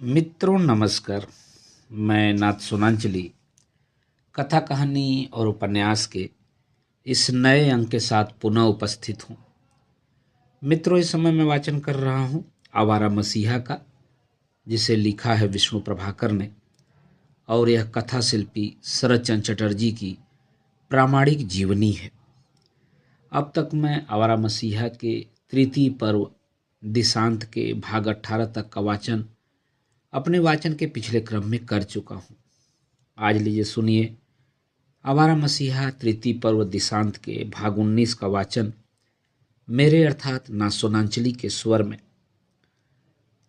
मित्रों नमस्कार। मैं नाथ सोनांचली कथा कहानी और उपन्यास के इस नए अंक के साथ पुनः उपस्थित हूँ। मित्रों, इस समय मैं वाचन कर रहा हूँ आवारा मसीहा का, जिसे लिखा है विष्णु प्रभाकर ने, और यह कथा शिल्पी शरद चंद्र चटर्जी की प्रामाणिक जीवनी है। अब तक मैं आवारा मसीहा के तृतीय पर्व दिशांत के भाग 18 तक का वाचन अपने वाचन के पिछले क्रम में कर चुका हूँ। आज लीजिए सुनिए आवारा मसीहा तृतीय पर्व दिशांत के भाग 19 का वाचन मेरे अर्थात नाथ सोनांचली के स्वर में।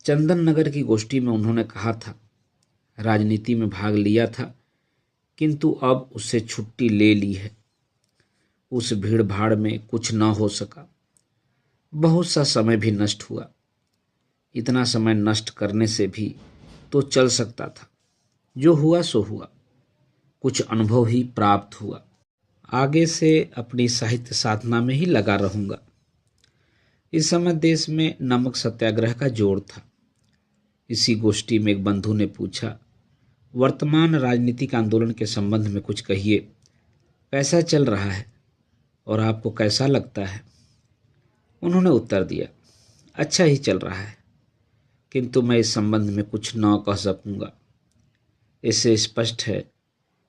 चंदन नगर की गोष्ठी में उन्होंने कहा था, राजनीति में भाग लिया था किंतु अब उससे छुट्टी ले ली है। उस भीड़ भाड़ में कुछ न हो सका। बहुत सा समय भी नष्ट हुआ। इतना समय नष्ट करने से भी तो चल सकता था। जो हुआ सो हुआ। कुछ अनुभव ही प्राप्त हुआ। आगे से अपनी साहित्य साधना में ही लगा रहूंगा। इस समय देश में नमक सत्याग्रह का जोर था। इसी गोष्ठी में एक बंधु ने पूछा, वर्तमान राजनीतिक आंदोलन के संबंध में कुछ कहिए। कैसा चल रहा है और आपको कैसा लगता है? उन्होंने उत्तर दिया, अच्छा ही चल रहा है, किंतु मैं इस संबंध में कुछ न कह सकूंगा। इससे स्पष्ट है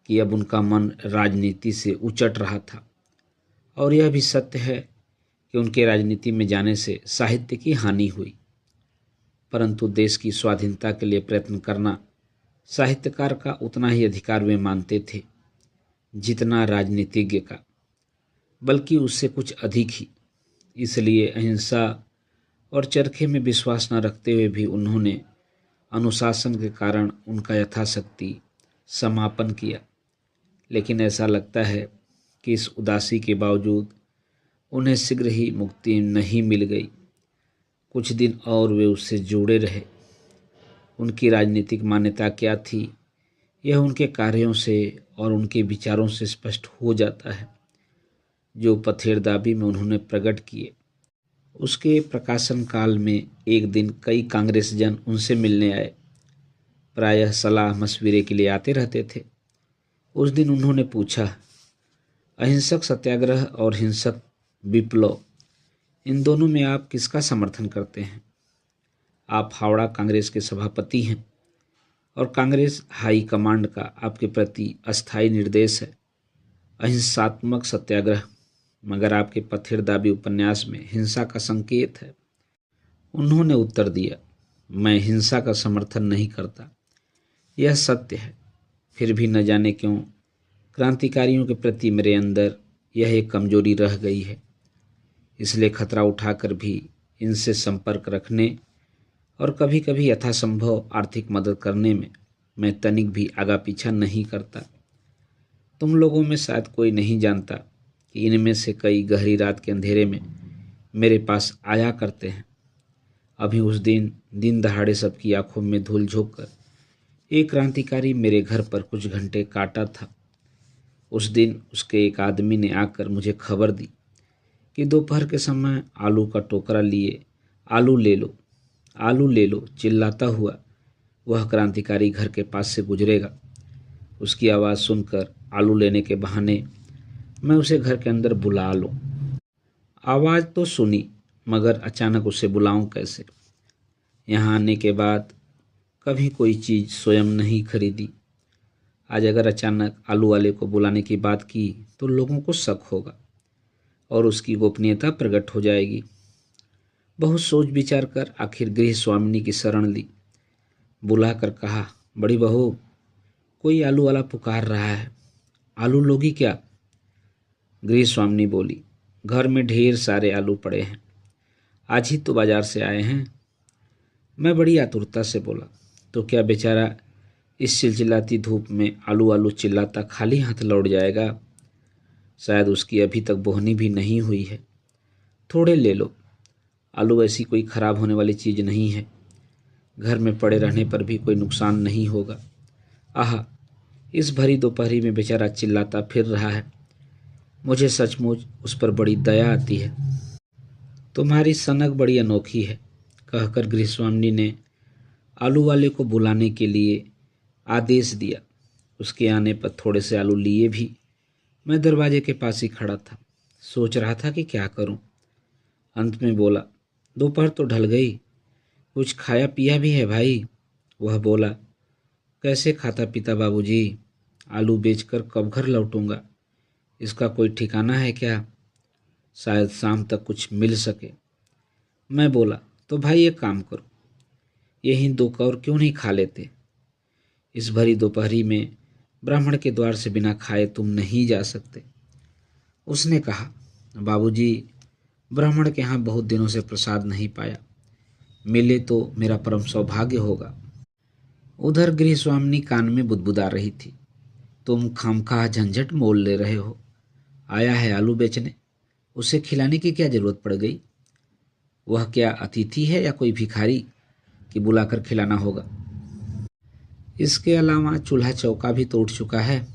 कि अब उनका मन राजनीति से उचट रहा था, और यह भी सत्य है कि उनके राजनीति में जाने से साहित्य की हानि हुई। परंतु देश की स्वाधीनता के लिए प्रयत्न करना साहित्यकार का उतना ही अधिकार वे मानते थे जितना राजनीतिज्ञ का, बल्कि उससे कुछ अधिक ही। इसलिए अहिंसा और चरखे में विश्वास न रखते हुए भी उन्होंने अनुशासन के कारण उनका यथाशक्ति समापन किया। लेकिन ऐसा लगता है कि इस उदासी के बावजूद उन्हें शीघ्र ही मुक्ति नहीं मिल गई। कुछ दिन और वे उससे जुड़े रहे। उनकी राजनीतिक मान्यता क्या थी, यह उनके कार्यों से और उनके विचारों से स्पष्ट हो जाता है, जो पथेरदाबी में उन्होंने प्रकट किए। उसके प्रकाशन काल में एक दिन कई कांग्रेस जन उनसे मिलने आए। प्रायः सलाह मशविरे के लिए आते रहते थे। उस दिन उन्होंने पूछा, अहिंसक सत्याग्रह और हिंसक विप्लव, इन दोनों में आप किसका समर्थन करते हैं? आप हावड़ा कांग्रेस के सभापति हैं और कांग्रेस हाई कमांड का आपके प्रति अस्थायी निर्देश है अहिंसात्मक सत्याग्रह, मगर आपके पथेरदाबी उपन्यास में हिंसा का संकेत है। उन्होंने उत्तर दिया, मैं हिंसा का समर्थन नहीं करता, यह सत्य है। फिर भी न जाने क्यों क्रांतिकारियों के प्रति मेरे अंदर यह एक कमजोरी रह गई है। इसलिए खतरा उठाकर भी इनसे संपर्क रखने और कभी कभी यथासंभव आर्थिक मदद करने में मैं तनिक भी आगा पीछा नहीं करता। तुम लोगों में शायद कोई नहीं जानता कि इनमें से कई गहरी रात के अंधेरे में मेरे पास आया करते हैं। अभी उस दिन दहाड़े सबकी आंखों में धूल झोंक कर एक क्रांतिकारी मेरे घर पर कुछ घंटे काटा था। उस दिन उसके एक आदमी ने आकर मुझे खबर दी कि दोपहर के समय आलू का टोकरा लिए आलू ले लो चिल्लाता हुआ वह क्रांतिकारी घर के पास से गुजरेगा। उसकी आवाज़ सुनकर आलू लेने के बहाने मैं उसे घर के अंदर बुला लूं। आवाज़ तो सुनी, मगर अचानक उसे बुलाऊं कैसे? यहाँ आने के बाद कभी कोई चीज़ स्वयं नहीं खरीदी। आज अगर अचानक आलू वाले को बुलाने की बात की तो लोगों को शक होगा और उसकी गोपनीयता प्रकट हो जाएगी। बहुत सोच विचार कर आखिर गृह स्वामिनी की शरण ली। बुलाकर कहा, बड़ी बहू, कोई आलू वाला पुकार रहा है, आलू लोगी क्या? गृह स्वामिनी बोली, घर में ढेर सारे आलू पड़े हैं, आज ही तो बाजार से आए हैं। मैं बड़ी आतुरता से बोला, तो क्या बेचारा इस चिलचिलाती धूप में आलू आलू चिल्लाता खाली हाथ लौट जाएगा? शायद उसकी अभी तक बोहनी भी नहीं हुई है। थोड़े ले लो, आलू ऐसी कोई खराब होने वाली चीज़ नहीं है। घर में पड़े रहने पर भी कोई नुकसान नहीं होगा। आह, इस भरी दोपहरी में बेचारा चिल्लाता फिर रहा है। मुझे सचमुच उस पर बड़ी दया आती है। तुम्हारी सनक बड़ी अनोखी है, कहकर गृहस्वामिनी ने आलू वाले को बुलाने के लिए आदेश दिया। उसके आने पर थोड़े से आलू लिए भी। मैं दरवाजे के पास ही खड़ा था, सोच रहा था कि क्या करूं। अंत में बोला, दोपहर तो ढल गई, कुछ खाया पिया भी है भाई? वह बोला, कैसे खाता पीता बाबूजी, आलू बेचकर कब घर लौटूंगा, इसका कोई ठिकाना है क्या? शायद शाम तक कुछ मिल सके। मैं बोला, तो भाई एक काम करो, यहीं 2 कौर क्यों नहीं खा लेते? इस भरी दोपहरी में ब्राह्मण के द्वार से बिना खाए तुम नहीं जा सकते। उसने कहा, बाबूजी, ब्राह्मण के यहाँ बहुत दिनों से प्रसाद नहीं पाया, मिले तो मेरा परम सौभाग्य होगा। उधर गृहस्वामिनी कान में बुदबुदा रही थी, तुम खामखा झंझट मोल ले रहे हो, आया है आलू बेचने, उसे खिलाने की क्या जरूरत पड़ गई? वह क्या अतिथि है या कोई भिखारी कि बुलाकर खिलाना होगा? इसके अलावा चूल्हा चौका भी तो उठ चुका है,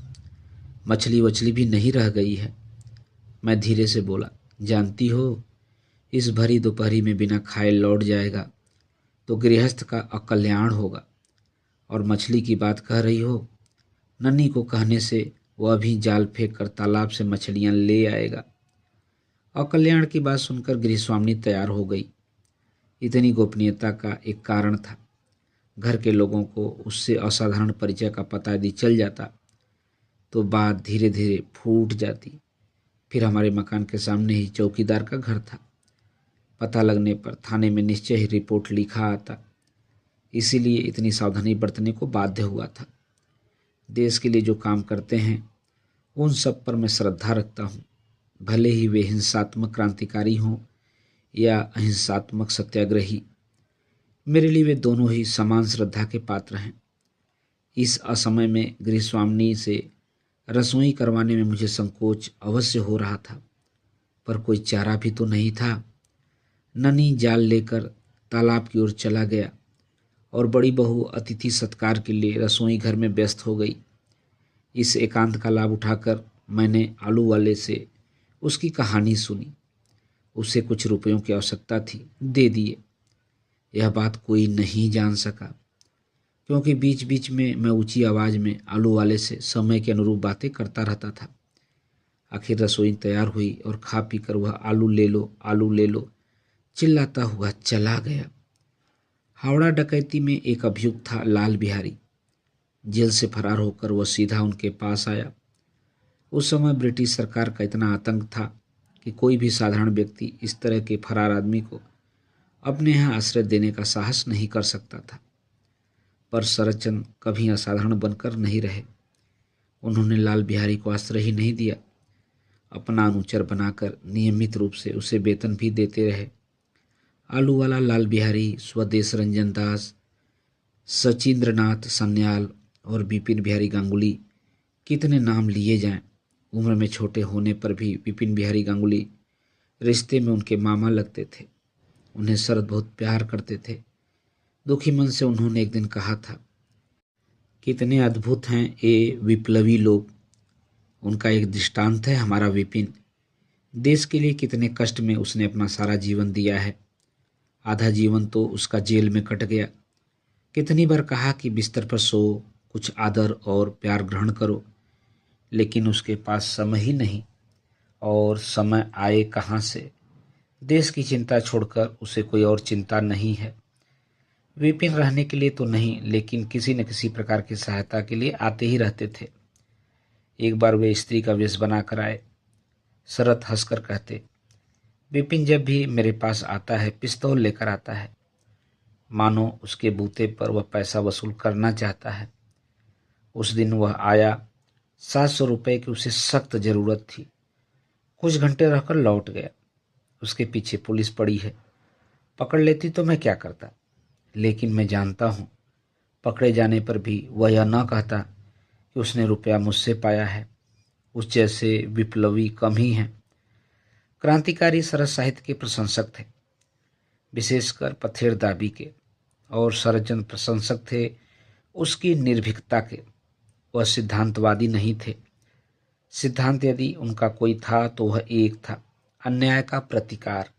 मछली वछली भी नहीं रह गई है। मैं धीरे से बोला, जानती हो, इस भरी दोपहरी में बिना खाए लौट जाएगा तो गृहस्थ का अकल्याण होगा। और मछली की बात कह रही हो, नन्ही को कहने से वह भी जाल फेंक कर तालाब से मछलियां ले आएगा। अकल्याण की बात सुनकर गृहस्वामिनी तैयार हो गई। इतनी गोपनीयता का एक कारण था। घर के लोगों को उससे असाधारण परिचय का पता यदि चल जाता तो बात धीरे धीरे फूट जाती। फिर हमारे मकान के सामने ही चौकीदार का घर था। पता लगने पर थाने में निश्चय ही रिपोर्ट लिखा आता, इसीलिए इतनी सावधानी बरतने को बाध्य हुआ था। देश के लिए जो काम करते हैं उन सब पर मैं श्रद्धा रखता हूँ, भले ही वे हिंसात्मक क्रांतिकारी हों या अहिंसात्मक सत्याग्रही। मेरे लिए वे दोनों ही समान श्रद्धा के पात्र हैं। इस असमय में गृहस्वामिनी से रसोई करवाने में मुझे संकोच अवश्य हो रहा था, पर कोई चारा भी तो नहीं था। ननी जाल लेकर तालाब की ओर चला गया और बड़ी बहू अतिथि सत्कार के लिए रसोई घर में व्यस्त हो गई। इस एकांत का लाभ उठाकर मैंने आलू वाले से उसकी कहानी सुनी। उसे कुछ रुपयों की आवश्यकता थी, दे दिए। यह बात कोई नहीं जान सका, क्योंकि बीच बीच में मैं ऊंची आवाज में आलू वाले से समय के अनुरूप बातें करता रहता था। आखिर रसोई तैयार हुई और खा पी कर वह आलू ले लो चिल्लाता हुआ चला गया। हावड़ा डकैती में एक अभियुक्त था लाल बिहारी। जेल से फरार होकर वह सीधा उनके पास आया। उस समय ब्रिटिश सरकार का इतना आतंक था कि कोई भी साधारण व्यक्ति इस तरह के फरार आदमी को अपने यहाँ आश्रय देने का साहस नहीं कर सकता था। पर शरदचंद्र कभी असाधारण बनकर नहीं रहे। उन्होंने लाल बिहारी को आश्रय ही नहीं दिया, अपना अनुचर बनाकर नियमित रूप से उसे वेतन भी देते रहे। आलू वाला लाल बिहारी, स्वदेश रंजन दास, सचिंद्रनाथ सन्याल और बिपिन बिहारी गांगुली, कितने नाम लिए जाएं। उम्र में छोटे होने पर भी बिपिन बिहारी गांगुली रिश्ते में उनके मामा लगते थे। उन्हें शरद बहुत प्यार करते थे। दुखी मन से उन्होंने एक दिन कहा था, कितने अद्भुत हैं ये विप्लवी लोग। उनका एक दृष्टांत है हमारा विपिन। देश के लिए कितने कष्ट में उसने अपना सारा जीवन दिया है। आधा जीवन तो उसका जेल में कट गया। कितनी बार कहा कि बिस्तर पर सो, कुछ आदर और प्यार ग्रहण करो, लेकिन उसके पास समय ही नहीं। और समय आए कहाँ से? देश की चिंता छोड़कर उसे कोई और चिंता नहीं है। विपिन रहने के लिए तो नहीं, लेकिन किसी न किसी प्रकार की सहायता के लिए आते ही रहते थे। एक बार वे स्त्री का वेश बनाकर आए। शरद हंसकर कहते, विपिन जब भी मेरे पास आता है पिस्तौल लेकर आता है, मानो उसके बूते पर वह पैसा वसूल करना चाहता है। उस दिन वह आया, 700 रुपये की उसे सख्त जरूरत थी। कुछ घंटे रहकर लौट गया। उसके पीछे पुलिस पड़ी है, पकड़ लेती तो मैं क्या करता। लेकिन मैं जानता हूँ, पकड़े जाने पर भी वह यह न कहता कि उसने रुपया मुझसे पाया है। उस जैसे विप्लवी कम ही हैं। क्रांतिकारी सरस साहित्य के प्रशंसक थे, विशेषकर पथेर दाबी के, और शरदचंद्र प्रशंसक थे उसकी निर्भीकता के। वह सिद्धांतवादी नहीं थे। सिद्धांत यदि उनका कोई था तो वह एक था, अन्याय का प्रतिकार।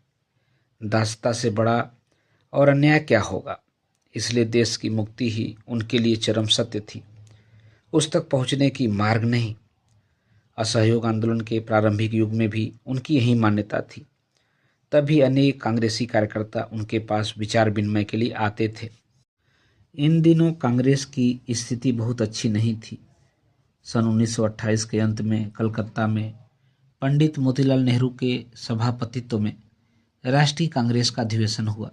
दासता से बड़ा और अन्याय क्या होगा, इसलिए देश की मुक्ति ही उनके लिए चरम सत्य थी, उस तक पहुंचने की मार्ग नहीं। असहयोग आंदोलन के प्रारंभिक युग में भी उनकी यही मान्यता थी। तभी अनेक कांग्रेसी कार्यकर्ता उनके पास विचार विनिमय के लिए आते थे। इन दिनों कांग्रेस की स्थिति बहुत अच्छी नहीं थी। सन 1928 के अंत में कलकत्ता में पंडित मोतीलाल नेहरू के सभापतित्व में राष्ट्रीय कांग्रेस का अधिवेशन हुआ।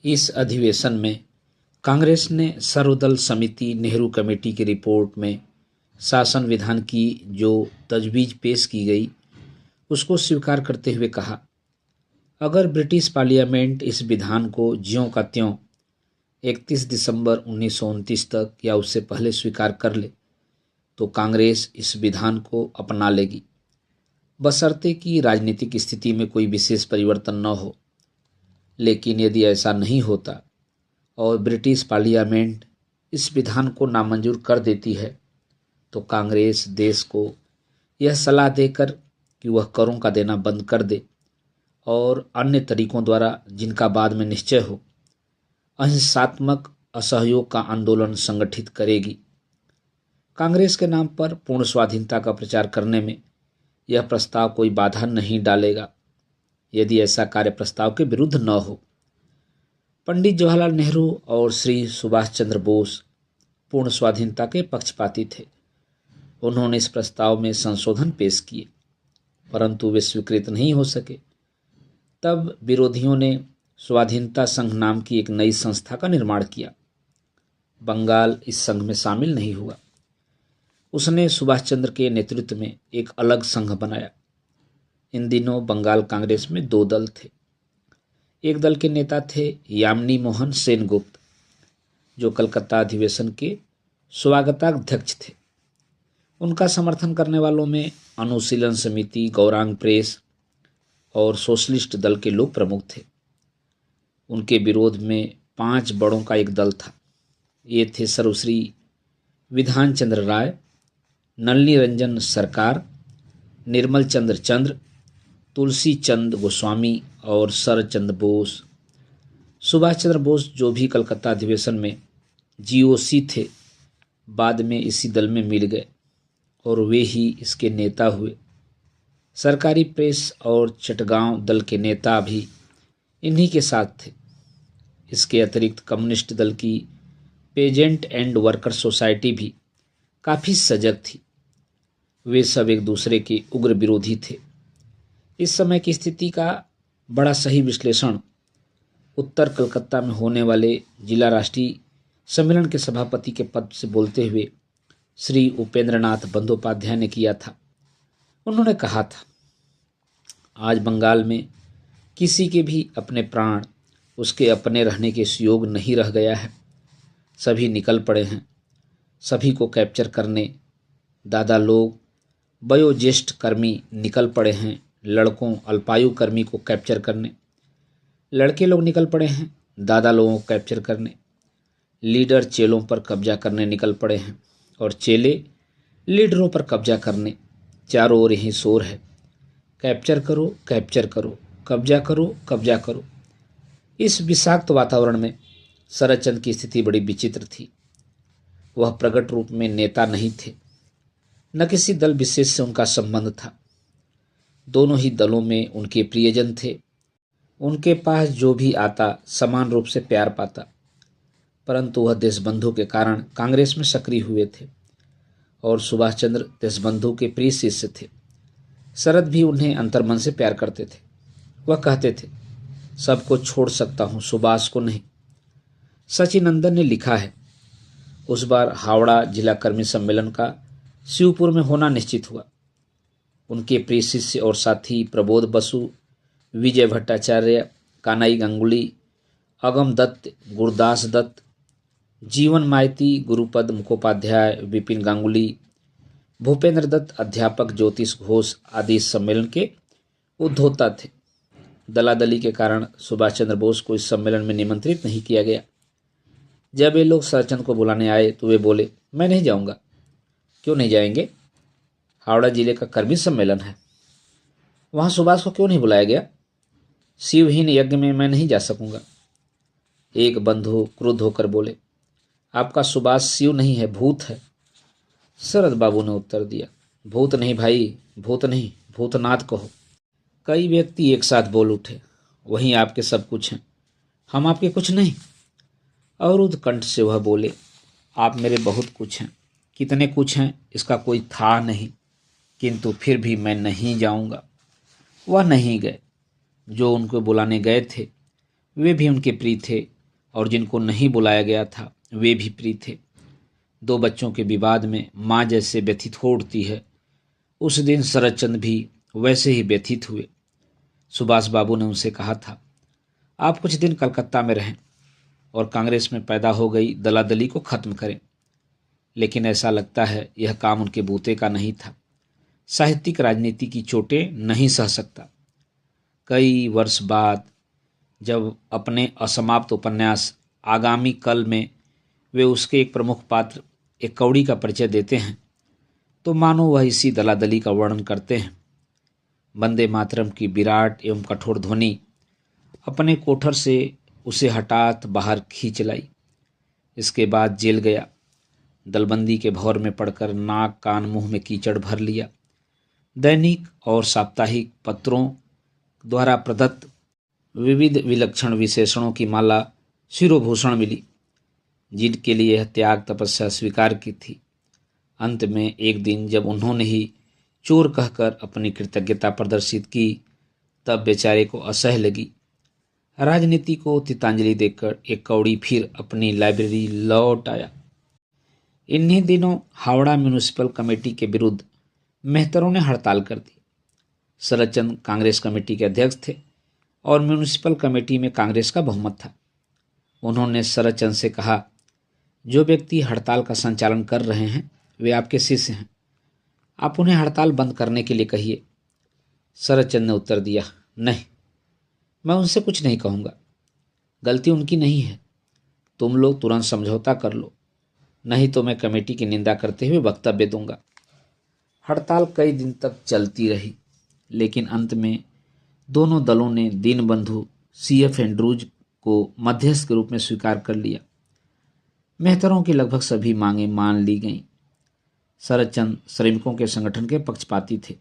इस अधिवेशन में कांग्रेस ने सर्वदल समिति नेहरू कमेटी की रिपोर्ट में शासन विधान की जो तजवीज़ पेश की गई उसको स्वीकार करते हुए कहा, अगर ब्रिटिश पार्लियामेंट इस विधान को ज्यों का त्यों 31 दिसंबर 1929 तक या उससे पहले स्वीकार कर ले तो कांग्रेस इस विधान को अपना लेगी, बशर्ते कि राजनीतिक स्थिति में कोई विशेष परिवर्तन न हो। लेकिन यदि ऐसा नहीं होता और ब्रिटिश पार्लियामेंट इस विधान को नामंजूर कर देती है तो कांग्रेस देश को यह सलाह देकर कि वह करों का देना बंद कर दे और अन्य तरीकों द्वारा जिनका बाद में निश्चय हो अहिंसात्मक असहयोग का आंदोलन संगठित करेगी। कांग्रेस के नाम पर पूर्ण स्वाधीनता का प्रचार करने में यह प्रस्ताव कोई बाधा नहीं डालेगा यदि ऐसा कार्य प्रस्ताव के विरुद्ध न हो। पंडित जवाहरलाल नेहरू और श्री सुभाष चंद्र बोस पूर्ण स्वाधीनता के पक्षपाती थे। उन्होंने इस प्रस्ताव में संशोधन पेश किए परंतु वे स्वीकृत नहीं हो सके। तब विरोधियों ने स्वाधीनता संघ नाम की एक नई संस्था का निर्माण किया। बंगाल इस संघ में शामिल नहीं हुआ। उसने सुभाष चंद्र के नेतृत्व में एक अलग संघ बनाया। इन दिनों बंगाल कांग्रेस में दो दल थे। एक दल के नेता थे यामिनी मोहन सेनगुप्त, जो कलकत्ता अधिवेशन के स्वागताध्यक्ष थे। उनका समर्थन करने वालों में अनुशीलन समिति, गौरांग प्रेस और सोशलिस्ट दल के लोग प्रमुख थे। उनके विरोध में 5 बड़ों का एक दल था। ये थे सर्वश्री विधान चंद्र राय, नलिनी रंजन सरकार, निर्मल चंद्र चंद्र, तुलसी चंद गोस्वामी और शरद चंद्र बोस। सुभाष चंद्र बोस, जो भी कलकत्ता अधिवेशन में जीओसी थे, बाद में इसी दल में मिल गए और वे ही इसके नेता हुए। सरकारी प्रेस और चटगांव दल के नेता भी इन्हीं के साथ थे। इसके अतिरिक्त कम्युनिस्ट दल की पेजेंट एंड वर्कर सोसाइटी भी काफ़ी सजग थी। वे सब एक दूसरे के उग्र विरोधी थे। इस समय की स्थिति का बड़ा सही विश्लेषण उत्तर कलकत्ता में होने वाले जिला राष्ट्रीय सम्मेलन के सभापति के पद से बोलते हुए श्री उपेंद्रनाथ बंदोपाध्याय ने किया था। उन्होंने कहा था, आज बंगाल में किसी के भी अपने प्राण उसके अपने रहने के योग्य नहीं रह गया है। सभी निकल पड़े हैं। सभी को कैप्चर करने दादा लोग, वयोज्येष्ठ कर्मी निकल पड़े हैं। लड़कों, अल्पायु कर्मी को कैप्चर करने लड़के लोग निकल पड़े हैं। दादा लोगों को कैप्चर करने लीडर चेलों पर कब्जा करने निकल पड़े हैं और चेले लीडरों पर कब्जा करने। चारों ओर यही शोर है, कैप्चर करो, कैप्चर करो, कब्जा करो, कब्जा करो। इस विषाक्त वातावरण में शरदचंद्र की स्थिति बड़ी विचित्र थी। वह प्रकट रूप में नेता नहीं थे, न किसी दल विशेष से उनका संबंध था। दोनों ही दलों में उनके प्रियजन थे। उनके पास जो भी आता समान रूप से प्यार पाता। परंतु वह देशबंधु के कारण कांग्रेस में सक्रिय हुए थे और सुभाष चंद्र देशबंधु के प्रिय शिष्य थे। शरद भी उन्हें अंतर्मन से प्यार करते थे। वह कहते थे, सबको छोड़ सकता हूँ, सुभाष को नहीं। सचिनंदन ने लिखा है, उस बार हावड़ा जिला कर्मी सम्मेलन का शिवपुर में होना निश्चित हुआ। उनके प्रिय शिष्य और साथी प्रबोध बसु, विजय भट्टाचार्य, कानाई गांगुली, अगम दत्त, गुरदास दत्त, जीवन माइती, गुरुपद मुखोपाध्याय, विपिन गांगुली, भूपेंद्र दत्त, अध्यापक ज्योतिष घोष आदि सम्मेलन के उद्योता थे। दलादली के कारण सुभाष चंद्र बोस को इस सम्मेलन में निमंत्रित नहीं किया गया। जब ये लोग शरदचंद्र को बुलाने आए तो वे बोले, मैं नहीं जाऊंगा। क्यों नहीं जाएंगे? हावड़ा जिले का कर्मी सम्मेलन है, वहाँ सुभाष को क्यों नहीं बुलाया गया? शिवहीन यज्ञ में मैं नहीं जा सकूंगा। एक बंधु क्रुद्ध होकर बोले, आपका सुभाष शिव नहीं है, भूत है। शरद बाबू ने उत्तर दिया, भूत नहीं भाई, भूत नहीं, भूतनाथ कहो। कई व्यक्ति एक साथ बोल उठे, वहीं आपके सब कुछ हैं, हम आपके कुछ नहीं। अवरुद्ध कंठ से वह बोले, आप मेरे बहुत कुछ हैं। कितने कुछ हैं इसका कोई था नहीं, किंतु फिर भी मैं नहीं जाऊंगा। वह नहीं गए। जो उनको बुलाने गए थे वे भी उनके प्रिय थे, और जिनको नहीं बुलाया गया था वे भी प्रिय थे। दो बच्चों के विवाद में माँ जैसे व्यथित हो उठती है, उस दिन शरदचंद्र भी वैसे ही व्यथित हुए। सुभाष बाबू ने उनसे कहा था, आप कुछ दिन कलकत्ता में रहें और कांग्रेस में पैदा हो गई दलादली को खत्म करें। लेकिन ऐसा लगता है यह काम उनके बूते का नहीं था। साहित्यिक राजनीति की चोटें नहीं सह सकता। कई वर्ष बाद जब अपने असमाप्त उपन्यास आगामी कल में वे उसके एक प्रमुख पात्र एक कौड़ी का परिचय देते हैं, तो मानो वह इसी दलादली का वर्णन करते हैं। वंदे मातरम की विराट एवं कठोर ध्वनि अपने कोठर से उसे हठात बाहर खींच लाई। इसके बाद जेल गया। दलबंदी के भौर में पड़कर नाक कान मुंह में कीचड़ भर लिया। दैनिक और साप्ताहिक पत्रों द्वारा प्रदत्त विविध विलक्षण विशेषणों की माला शिरोभूषण मिली, जिनके लिए यह त्याग तपस्या स्वीकार की थी। अंत में एक दिन जब उन्होंने ही चोर कहकर अपनी कृतज्ञता प्रदर्शित की, तब बेचारे को असह्य लगी। राजनीति को तितांजलि देकर एक कौड़ी फिर अपनी लाइब्रेरी लौट आया। इन्हीं दिनों हावड़ा म्यूनिसिपल कमेटी के विरुद्ध मेहतरों ने हड़ताल कर दी। शरदचंद्र कांग्रेस कमेटी के अध्यक्ष थे और म्यूनिसिपल कमेटी में कांग्रेस का बहुमत था। उन्होंने शरदचंद्र से कहा, जो व्यक्ति हड़ताल का संचालन कर रहे हैं वे आपके शिष्य हैं, आप उन्हें हड़ताल बंद करने के लिए कहिए। शरदचंद्र ने उत्तर दिया, नहीं, मैं उनसे कुछ नहीं कहूँगा। गलती उनकी नहीं है, तुम लोग तुरंत समझौता कर लो, नहीं तो मैं कमेटी की निंदा करते हुए वक्तव्य दूंगा। हड़ताल कई दिन तक चलती रही, लेकिन अंत में दोनों दलों ने दीनबंधु CF एंड्रूज को मध्यस्थ के रूप में स्वीकार कर लिया। मेहतरों की लगभग सभी मांगें मान ली गईं। शरदचंद्र श्रमिकों के संगठन के पक्षपाती थे,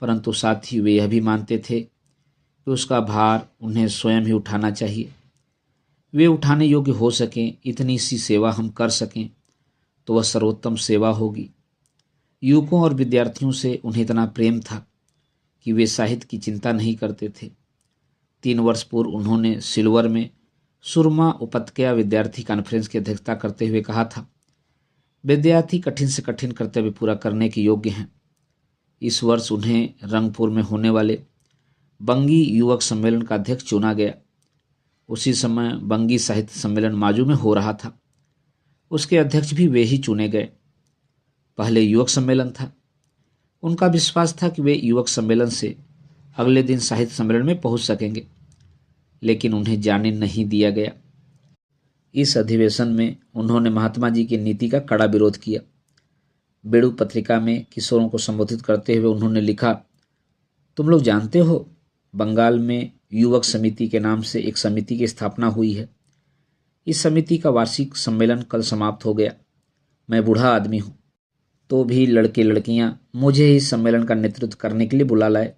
परंतु साथ ही वे यह भी मानते थे कि उसका भार उन्हें स्वयं ही उठाना चाहिए। वे उठाने योग्य हो सकें, इतनी सी सेवा हम कर सकें तो वह सर्वोत्तम सेवा होगी। युवकों और विद्यार्थियों से उन्हें इतना प्रेम था कि वे साहित्य की चिंता नहीं करते थे। 3 वर्ष पूर्व उन्होंने सिल्वर में सुरमा उपत्यका विद्यार्थी कॉन्फ्रेंस की अध्यक्षता करते हुए कहा था, विद्यार्थी कठिन से कठिन कर्तव्य पूरा करने के योग्य हैं। इस वर्ष उन्हें रंगपुर में होने वाले बंगी युवक सम्मेलन का अध्यक्ष चुना गया। उसी समय बंगी साहित्य सम्मेलन माजू में हो रहा था। उसके अध्यक्ष भी वे ही चुने गए। पहले युवक सम्मेलन था। उनका विश्वास था कि वे युवक सम्मेलन से अगले दिन साहित्य सम्मेलन में पहुंच सकेंगे, लेकिन उन्हें जाने नहीं दिया गया। इस अधिवेशन में उन्होंने महात्मा जी की नीति का कड़ा विरोध किया। बेड़ू पत्रिका में किशोरों को संबोधित करते हुए उन्होंने लिखा, तुम लोग जानते हो, बंगाल में युवक समिति के नाम से एक समिति की स्थापना हुई है। इस समिति का वार्षिक सम्मेलन कल समाप्त हो गया। मैं बूढ़ा आदमी हूँ, तो भी लड़के लड़कियाँ मुझे इस सम्मेलन का नेतृत्व करने के लिए बुला लाए।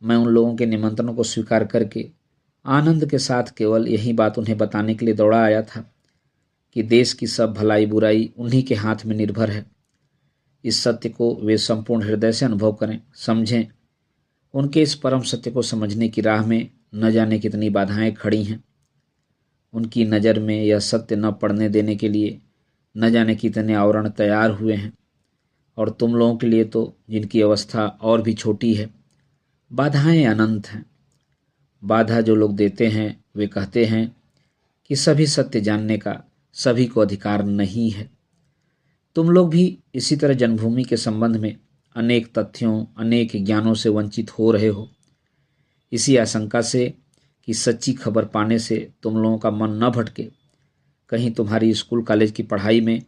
मैं उन लोगों के निमंत्रणों को स्वीकार करके आनंद के साथ केवल यही बात उन्हें बताने के लिए दौड़ा आया था कि देश की सब भलाई बुराई उन्हीं के हाथ में निर्भर है। इस सत्य को वे संपूर्ण हृदय से अनुभव करें, समझें। उनके इस परम सत्य को समझने की राह में न जाने कितनी बाधाएं खड़ी हैं। उनकी नज़र में यह सत्य न पड़ने देने के लिए न जाने कितने आवरण तैयार हुए हैं, और तुम लोगों के लिए तो, जिनकी अवस्था और भी छोटी है, बाधाएं अनंत हैं। बाधा जो लोग देते हैं वे कहते हैं कि सभी सत्य जानने का सभी को अधिकार नहीं है। तुम लोग भी इसी तरह जन्मभूमि के संबंध में अनेक तथ्यों, अनेक ज्ञानों से वंचित हो रहे हो। इसी आशंका से कि सच्ची खबर पाने से तुम लोगों का मन न भटके, कहीं तुम्हारी स्कूल कॉलेज की पढ़ाई में,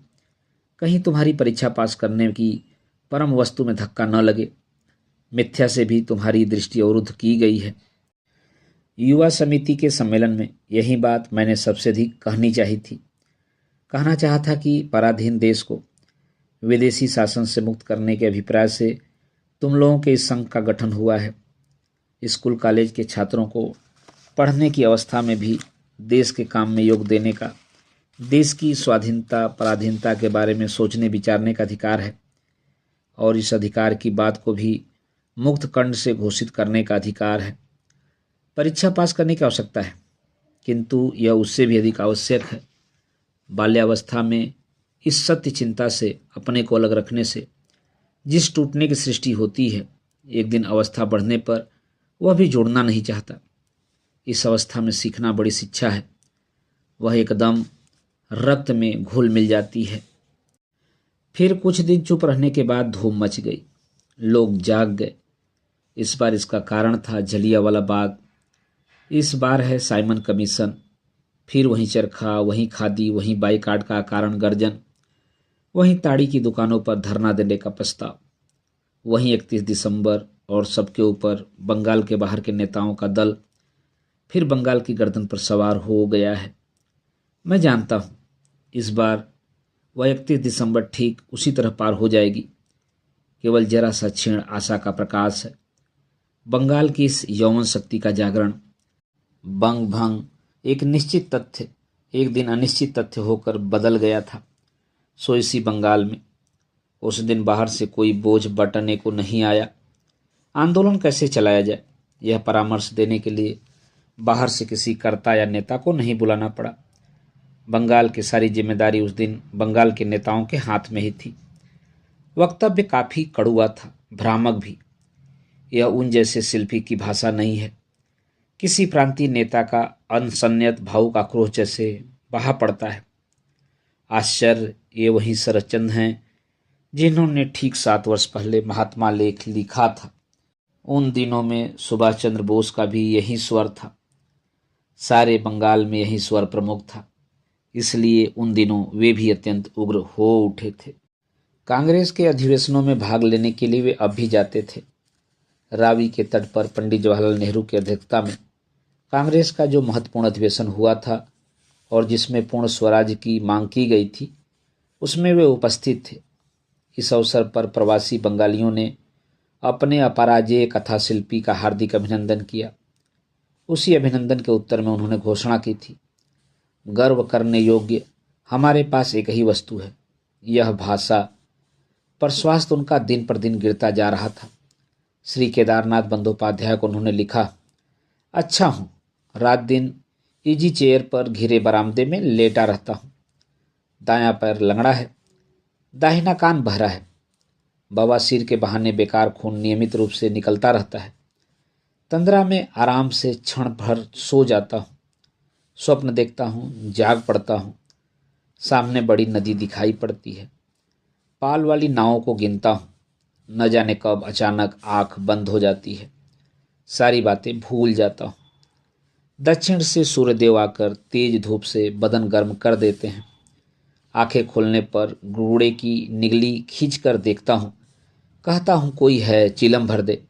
कहीं तुम्हारी परीक्षा पास करने की परम वस्तु में धक्का न लगे, मिथ्या से भी तुम्हारी दृष्टि अवरुद्ध की गई है। युवा समिति के सम्मेलन में यही बात मैंने सबसे अधिक कहनी चाहिए थी। कहना चाहा था कि पराधीन देश को विदेशी शासन से मुक्त करने के अभिप्राय से तुम लोगों के इस संघ का गठन हुआ है। स्कूल कॉलेज के छात्रों को पढ़ने की अवस्था में भी देश के काम में योग देने का, देश की स्वाधीनता पराधीनता के बारे में सोचने विचारने का अधिकार है और इस अधिकार की बात को भी मुक्त कंठ से घोषित करने का अधिकार है। परीक्षा पास करने की आवश्यकता है, किंतु यह उससे भी अधिक आवश्यक है। बाल्यावस्था में इस सत्य चिंता से अपने को अलग रखने से जिस टूटने की सृष्टि होती है, एक दिन अवस्था बढ़ने पर वह भी जोड़ना नहीं चाहता। इस अवस्था में सीखना बड़ी शिक्षा है, वह एकदम रक्त में घुल मिल जाती है। फिर कुछ दिन चुप रहने के बाद धूम मच गई, लोग जाग गए। इस बार इसका कारण था जलियांवाला बाग, इस बार है साइमन कमीशन। फिर वहीं चरखा, वहीं खादी, वहीं बाइकाट का कारण गर्जन, वहीं ताड़ी की दुकानों पर धरना देने का प्रस्ताव, वहीं 31 दिसंबर और सबके ऊपर बंगाल के बाहर के नेताओं का दल फिर बंगाल की गर्दन पर सवार हो गया है। मैं जानता हूँ इस बार वह 31 दिसंबर ठीक उसी तरह पार हो जाएगी। केवल जरा सा क्षीण आशा का प्रकाश है। बंगाल की इस यौवन शक्ति का जागरण, बंग भंग एक निश्चित तथ्य एक दिन अनिश्चित तथ्य होकर बदल गया था। सो इसी बंगाल में उस दिन बाहर से कोई बोझ बटने को नहीं आया। आंदोलन कैसे चलाया जाए यह परामर्श देने के लिए बाहर से किसी कर्ता या नेता को नहीं बुलाना पड़ा। बंगाल की सारी जिम्मेदारी उस दिन बंगाल के नेताओं के हाथ में ही थी। वक्तव्य काफी कड़ुआ था, भ्रामक भी। यह उन जैसे शिल्पी की भाषा नहीं है। किसी प्रांतीय नेता का अनसन्यत भावुक आक्रोश जैसे बहा पड़ता है। आश्चर्य ये वही शरदचंद्र हैं जिन्होंने ठीक 7 वर्ष पहले महात्मा लेख लिखा था। उन दिनों में सुभाष चंद्र बोस का भी यही स्वर था। सारे बंगाल में यही स्वर प्रमुख था, इसलिए उन दिनों वे भी अत्यंत उग्र हो उठे थे। कांग्रेस के अधिवेशनों में भाग लेने के लिए वे अब भी जाते थे। रावी के तट पर पंडित जवाहरलाल नेहरू की अध्यक्षता में कांग्रेस का जो महत्वपूर्ण अधिवेशन हुआ था और जिसमें पूर्ण स्वराज की मांग की गई थी, उसमें वे उपस्थित थे। इस अवसर पर प्रवासी बंगालियों ने अपने अपराजेय कथा शिल्पी का हार्दिक अभिनंदन किया। उसी अभिनंदन के उत्तर में उन्होंने घोषणा की थी, गर्व करने योग्य हमारे पास एक ही वस्तु है, यह भाषा। पर स्वास्थ्य उनका दिन पर दिन गिरता जा रहा था। श्री केदारनाथ बंदोपाध्याय को उन्होंने लिखा, अच्छा हूँ, रात दिन इजी चेयर पर घिरे बरामदे में लेटा रहता हूँ। दायां पैर लंगड़ा है, दाहिना कान बहरा है। बवासीर के बहाने बेकार खून नियमित रूप से निकलता रहता है। तंद्रा में आराम से क्षण भर सो जाता हूँ, स्वप्न देखता हूँ, जाग पड़ता हूँ। सामने बड़ी नदी दिखाई पड़ती है, पाल वाली नावों को गिनता हूँ। न जाने कब अचानक आंख बंद हो जाती है, सारी बातें भूल जाता हूँ। दक्षिण से सूर्यदेव आकर तेज धूप से बदन गर्म कर देते हैं। आंखें खोलने पर गुरूड़े की निगली खींचकर देखता हूँ, कहता हूँ कोई है, चिलम भर दे।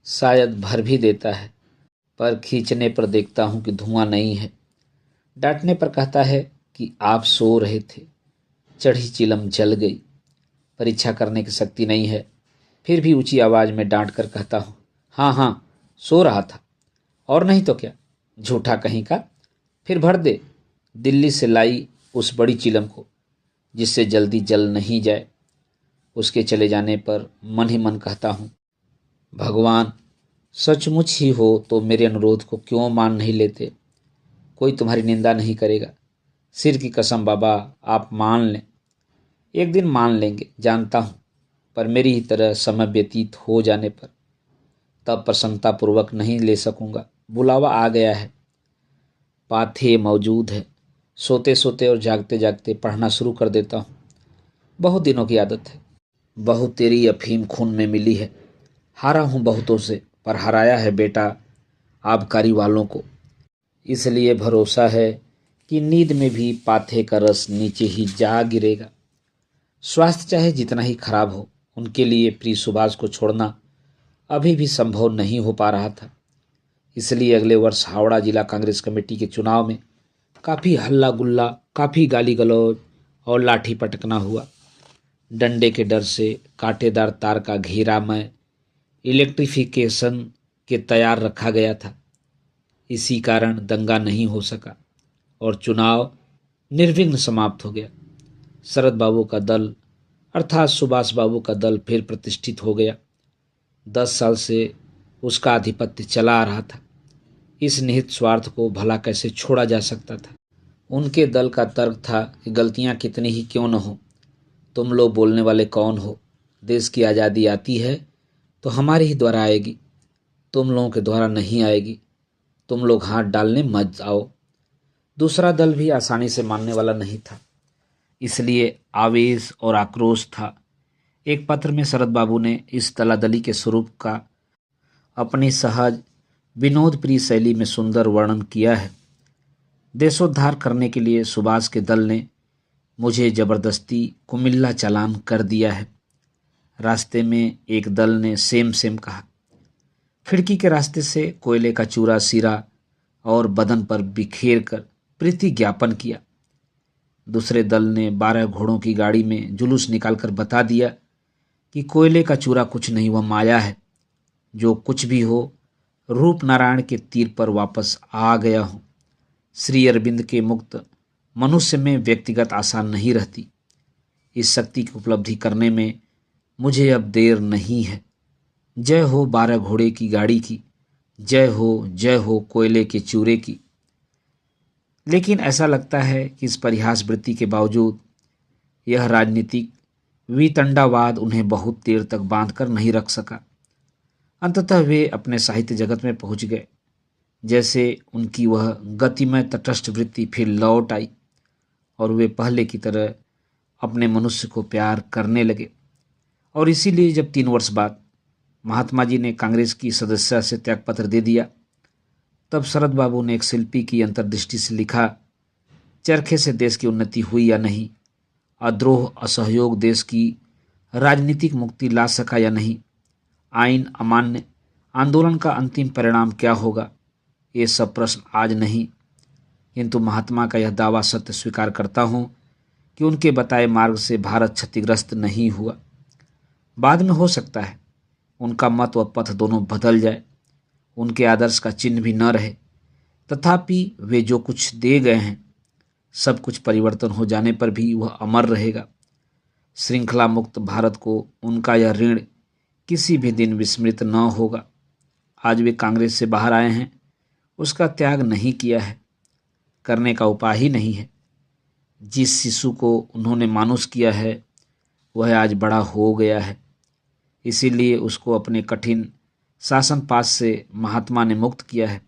शायद भर भी देता है, पर खींचने पर देखता हूँ कि धुआं नहीं है। डांटने पर कहता है कि आप सो रहे थे, चढ़ी चिलम जल गई। परीक्षा करने की शक्ति नहीं है, फिर भी ऊंची आवाज में डांट कर कहता हूँ, हाँ हाँ सो रहा था, और नहीं तो क्या, झूठा कहीं का। फिर भर दे दिल्ली से लाई उस बड़ी चिलम को, जिससे जल्दी जल नहीं जाए। उसके चले जाने पर मन ही मन कहता हूँ, भगवान सचमुच ही हो तो मेरे अनुरोध को क्यों मान नहीं लेते। कोई तुम्हारी निंदा नहीं करेगा। सिर की कसम बाबा, आप मान लें। एक दिन मान लेंगे जानता हूँ, पर मेरी ही तरह समय व्यतीत हो जाने पर तब प्रसन्नतापूर्वक नहीं ले सकूँगा। बुलावा आ गया है, पाथे मौजूद है। सोते सोते और जागते जागते पढ़ना शुरू कर देता हूँ। बहुत दिनों की आदत है। बहुत तेरी अफीम खून में मिली है। हारा हूँ बहुतों से, पर हराया है बेटा आबकारी वालों को। इसलिए भरोसा है कि नींद में भी पाथे का रस नीचे ही जा गिरेगा। स्वास्थ्य चाहे जितना ही खराब हो, उनके लिए प्रिय सुभाष को छोड़ना अभी भी संभव नहीं हो पा रहा था। इसलिए अगले वर्ष हावड़ा जिला कांग्रेस कमेटी के चुनाव में काफ़ी हल्ला गुल्ला, काफ़ी गाली गलौज और लाठी पटकना हुआ। डंडे के डर से कांटेदार तार का घेरा में इलेक्ट्रिफिकेशन के तैयार रखा गया था। इसी कारण दंगा नहीं हो सका और चुनाव निर्विघ्न समाप्त हो गया। शरद बाबू का दल अर्थात सुभाष बाबू का दल फिर प्रतिष्ठित हो गया। 10 साल से उसका आधिपत्य चला आ रहा था। इस निहित स्वार्थ को भला कैसे छोड़ा जा सकता था। उनके दल का तर्क था कि गलतियां कितनी ही क्यों न हो, तुम लोग बोलने वाले कौन हो? देश की आज़ादी आती है तो हमारे ही द्वारा आएगी, तुम लोगों के द्वारा नहीं आएगी। तुम लोग हाथ डालने मत आओ। दूसरा दल भी आसानी से मानने वाला नहीं था, इसलिए आवेश और आक्रोश था। एक पत्र में शरद बाबू ने इस दलादली के स्वरूप का अपनी सहज विनोद प्रिय शैली में सुंदर वर्णन किया है। देशोद्धार करने के लिए सुभाष के दल ने मुझे जबरदस्ती कुमिल्ला चालान कर दिया है। रास्ते में एक दल ने सेम सेम कहा। खिड़की के रास्ते से कोयले का चूरा सिरा और बदन पर बिखेर कर प्रीति ज्ञापन किया। दूसरे दल ने 12 घोड़ों की गाड़ी में जुलूस निकालकर बता दिया कि कोयले का चूरा कुछ नहीं, वह माया है। जो कुछ भी हो, रूप नारायण के तीर पर वापस आ गया हूँ। श्री अरविंद के मुक्त मनुष्य में व्यक्तिगत आशा नहीं रहती। इस शक्ति की उपलब्धि करने में मुझे अब देर नहीं है। जय हो 12 घोड़े की गाड़ी की, जय हो कोयले के चूरे की। लेकिन ऐसा लगता है कि इस परिहास वृत्ति के बावजूद यह राजनीतिक वितंडावाद उन्हें बहुत देर तक बांध कर नहीं रख सका। अंततः वे अपने साहित्य जगत में पहुंच गए। जैसे उनकी वह गतिमय तटस्थ वृत्ति फिर लौट आई और वे पहले की तरह अपने मनुष्य को प्यार करने लगे। और इसीलिए जब 3 वर्ष बाद महात्मा जी ने कांग्रेस की सदस्यता से त्यागपत्र दे दिया, तब शरद बाबू ने एक शिल्पी की अंतर्दृष्टि से लिखा, चरखे से देश की उन्नति हुई या नहीं, अद्रोह असहयोग देश की राजनीतिक मुक्ति ला सका या नहीं, आईन अमान्य आंदोलन का अंतिम परिणाम क्या होगा, ये सब प्रश्न आज नहीं। किंतु महात्मा का यह दावा सत्य स्वीकार करता हूँ कि उनके बताए मार्ग से भारत क्षतिग्रस्त नहीं हुआ। बाद में हो सकता है उनका मत व पथ दोनों बदल जाए, उनके आदर्श का चिन्ह भी न रहे, तथापि वे जो कुछ दे गए हैं सब कुछ परिवर्तन हो जाने पर भी वह अमर रहेगा। श्रृंखला मुक्त भारत को उनका यह ऋण किसी भी दिन विस्मृत न होगा। आज वे कांग्रेस से बाहर आए हैं, उसका त्याग नहीं किया है, करने का उपाय ही नहीं है। जिस शिशु को उन्होंने मानुष किया है वह आज बड़ा हो गया है, इसीलिए उसको अपने कठिन शासन पाश से महात्मा ने मुक्त किया है,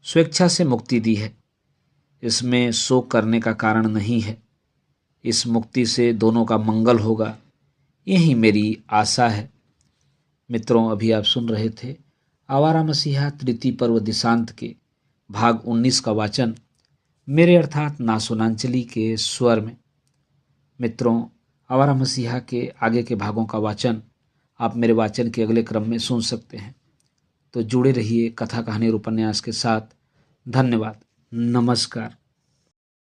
स्वेच्छा से मुक्ति दी है। इसमें शोक करने का कारण नहीं है। इस मुक्ति से दोनों का मंगल होगा, यही मेरी आशा है। मित्रों, अभी आप सुन रहे थे आवारा मसीहा तृतीय पर्व दिशांत के भाग 19 का वाचन मेरे अर्थात नासुनांचली के स्वर में। मित्रों, आवारा मसीहा के आगे के भागों का वाचन आप मेरे वाचन के अगले क्रम में सुन सकते हैं। तो जुड़े रहिए कथा कहानी और उपन्यास के साथ। धन्यवाद। नमस्कार।